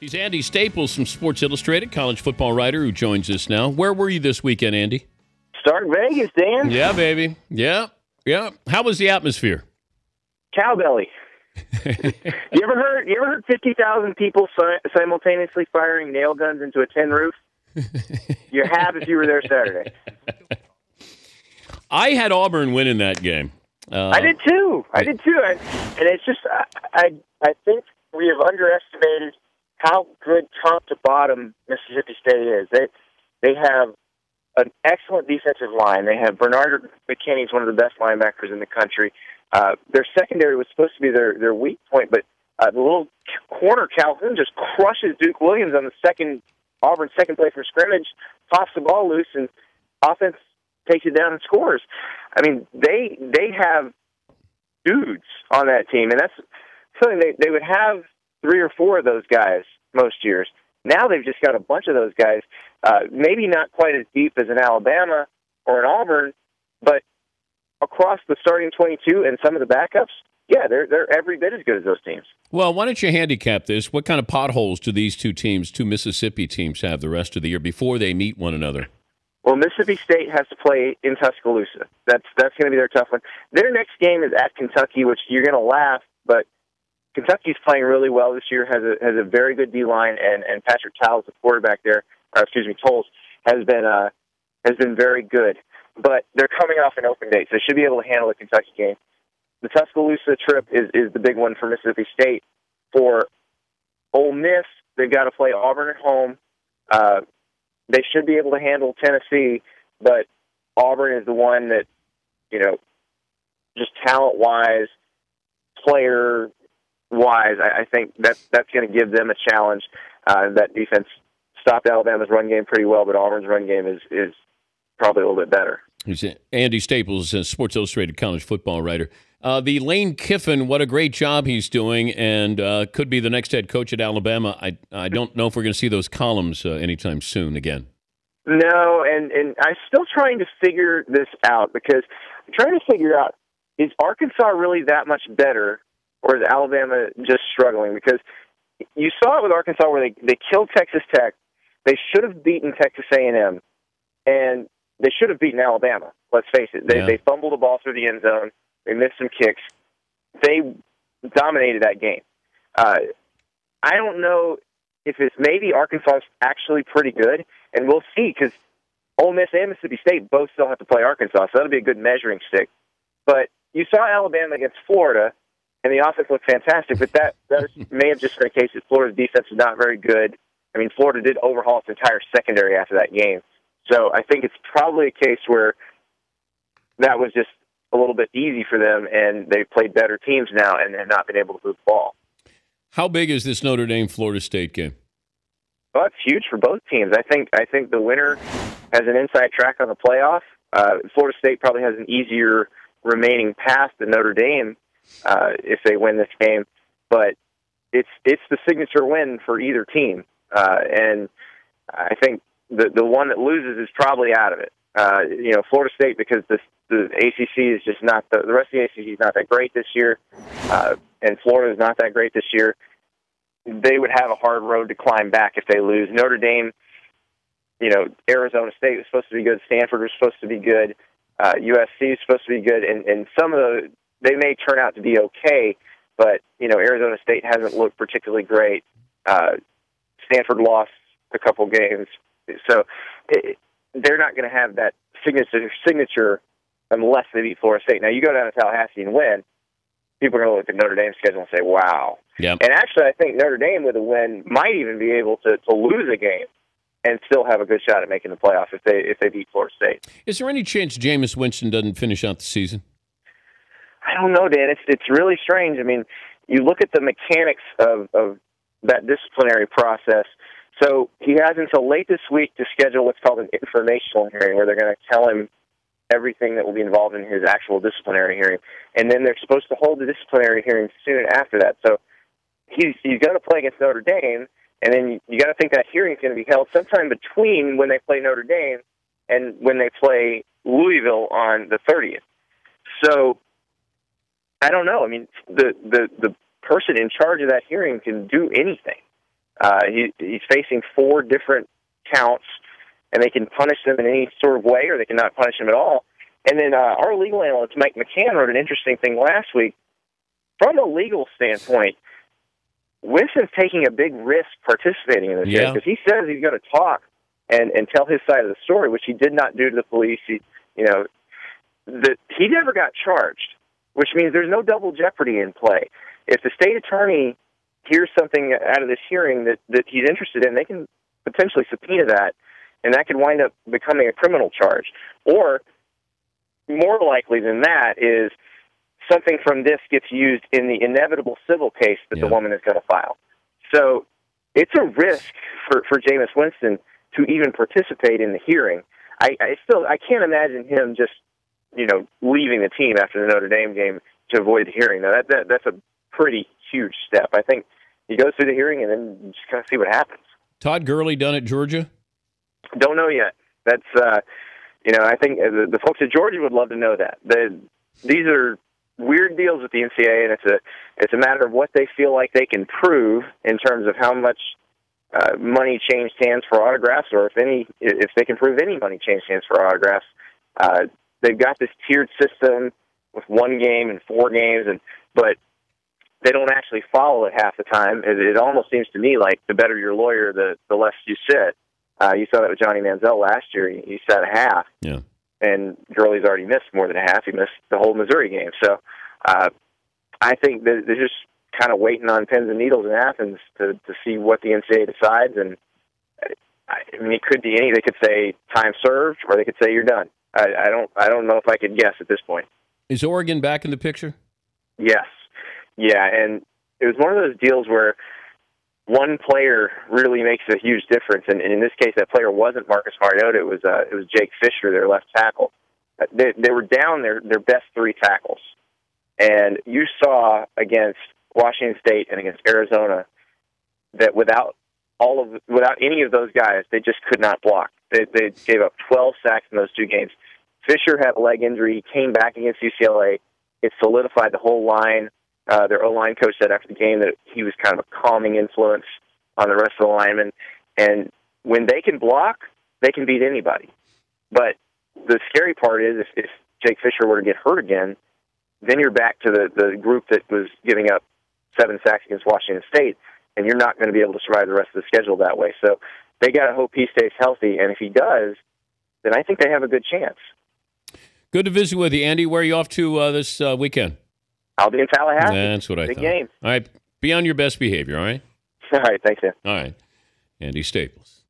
He's Andy Staples from Sports Illustrated, college football writer who joins us now. Where were you this weekend, Andy? Stark Vegas, Dan. Yeah, baby. Yeah. How was the atmosphere? Cowbelly. You ever heard 50,000 people simultaneously firing nail guns into a tin roof? You have if you were there Saturday. I had Auburn winning that game. I did too. And it's just I think we have underestimated how good top to bottom Mississippi State is. They have an excellent defensive line. They have Bernard McKinney, is one of the best linebackers in the country. Their secondary was supposed to be their weak point, but the little corner Calhoun just crushes Duke Williams on Auburn's second play from scrimmage, pops the ball loose, and offense takes it down and scores. I mean, they have dudes on that team, and that's something they would have 3 or 4 of those guys most years. Now they've just got a bunch of those guys, maybe not quite as deep as an Alabama or an Auburn, but across the starting 22 and some of the backups, yeah, they're every bit as good as those teams. Well, why don't you handicap this? What kind of potholes do these two Mississippi teams, have the rest of the year before they meet one another? Well, Mississippi State has to play in Tuscaloosa. That's going to be their tough one. Their next game is at Kentucky, which you're going to laugh, but Kentucky's playing really well this year, has a very good D-line, and Patrick Towles, the quarterback there, Towles, has been very good. But they're coming off an open date, so they should be able to handle the Kentucky game. The Tuscaloosa trip is the big one for Mississippi State. For Ole Miss, they've got to play Auburn at home. They should be able to handle Tennessee, but Auburn is the one that, just talent-wise, player-wise, I think that's going to give them a challenge. That defense stopped Alabama's run game pretty well, but Auburn's run game is probably a little bit better. Andy Staples, a Sports Illustrated college football writer. The Lane Kiffin, what a great job he's doing, and could be the next head coach at Alabama. I don't know if we're going to see those columns anytime soon again. No, and I'm still trying to figure this out, because I'm trying to figure out, is Arkansas really that much better, or is Alabama just struggling? Because you saw it with Arkansas where they killed Texas Tech. They should have beaten Texas A&M, and they should have beaten Alabama. Let's face it. They fumbled the ball through the end zone. They missed some kicks. They dominated that game. I don't know if it's maybe Arkansas is actually pretty good, and we'll see, because Ole Miss and Mississippi State both still have to play Arkansas, so that'll be a good measuring stick. But you saw Alabama against Florida, and the offense looked fantastic, but that may have just been a case that Florida's defense is not very good. I mean, Florida did overhaul its entire secondary after that game. So I think it's probably a case where that was just a little bit easy for them, and they've played better teams now and have not been able to move the ball. How big is this Notre Dame-Florida State game? Well, it's huge for both teams. I think the winner has an inside track on the playoff. Florida State probably has an easier remaining path than Notre Dame if they win this game, but it's the signature win for either team, and I think the one that loses is probably out of it. Florida State, because the ACC is just not the rest of the ACC is not that great this year, and Florida is not that great this year. They would have a hard road to climb back if they lose. Notre Dame, Arizona State was supposed to be good. Stanford was supposed to be good. USC is supposed to be good, and some of they may turn out to be okay, but Arizona State hasn't looked particularly great. Stanford lost a couple games, so they're not going to have that signature unless they beat Florida State. Now, you go down to Tallahassee and win, people are going to look at Notre Dame's schedule and say, wow. Yep. And actually, I think Notre Dame with a win might even be able to lose a game and still have a good shot at making the playoffs if they beat Florida State. Is there any chance Jameis Winston doesn't finish out the season? I don't know, Dan. It's really strange. I mean, you look at the mechanics of that disciplinary process. So he has until late this week to schedule what's called an informational hearing, where they're going to tell him everything that will be involved in his actual disciplinary hearing. And then they're supposed to hold the disciplinary hearing soon after that. So he's going to play against Notre Dame, and then you got to think that hearing is going to be held sometime between when they play Notre Dame and when they play Louisville on the 30th. So I don't know. I mean, the person in charge of that hearing can do anything. He's facing 4 different counts, and they can punish him in any sort of way, or they cannot punish him at all. And then our legal analyst, Mike McCann, wrote an interesting thing last week. From a legal standpoint, Winston's taking a big risk participating in this case, because he says he's going to talk and tell his side of the story, which he did not do to the police. He never got charged, which means there's no double jeopardy in play. If the state attorney hears something out of this hearing that he's interested in, they can potentially subpoena that, and that could wind up becoming a criminal charge. Or, more likely than that, is something from this gets used in the inevitable civil case that the woman is going to file. So it's a risk for Jameis Winston to even participate in the hearing. I can't imagine him just leaving the team after the Notre Dame game to avoid the hearing. Now, that's a pretty huge step. I think he goes through the hearing and then just kind of see what happens. Todd Gurley done at Georgia? Don't know yet. That's I think the folks at Georgia would love to know that. These are weird deals with the NCAA, and it's a matter of what they feel like they can prove in terms of how much money changed hands for autographs, or if they can prove any money changed hands for autographs. They've got this tiered system with 1 game and 4 games, but they don't actually follow it half the time. It almost seems to me like the better your lawyer, the less you sit. You saw that with Johnny Manziel last year. He sat a half. Yeah. And Gurley's already missed more than a half. He missed the whole Missouri game. So I think they're just kind of waiting on pins and needles in Athens to see what the NCAA decides. And I mean, it could be any. They could say time served, or they could say you're done. I don't know if I could guess at this point. Is Oregon back in the picture? Yes. Yeah, and it was one of those deals where one player really makes a huge difference, and in this case, that player wasn't Marcus Mariota. It was Jake Fisher, their left tackle. They were down their best 3 tackles, and you saw against Washington State and against Arizona that without any of those guys, they just could not block. They gave up 12 sacks in those 2 games. Fisher had a leg injury. He came back against UCLA. It solidified the whole line. Their O-line coach said after the game that he was kind of a calming influence on the rest of the linemen. And when they can block, they can beat anybody. But the scary part is if Jake Fisher were to get hurt again, then you're back to the group that was giving up 7 sacks against Washington State, and you're not going to be able to survive the rest of the schedule that way. So they got to hope he stays healthy, and if he does, then I think they have a good chance. Good to visit with you, Andy. Where are you off to this weekend? I'll be in Tallahassee. That's what I thought. Big game. All right. Be on your best behavior, all right? All right. Thanks, man. All right. Andy Staples.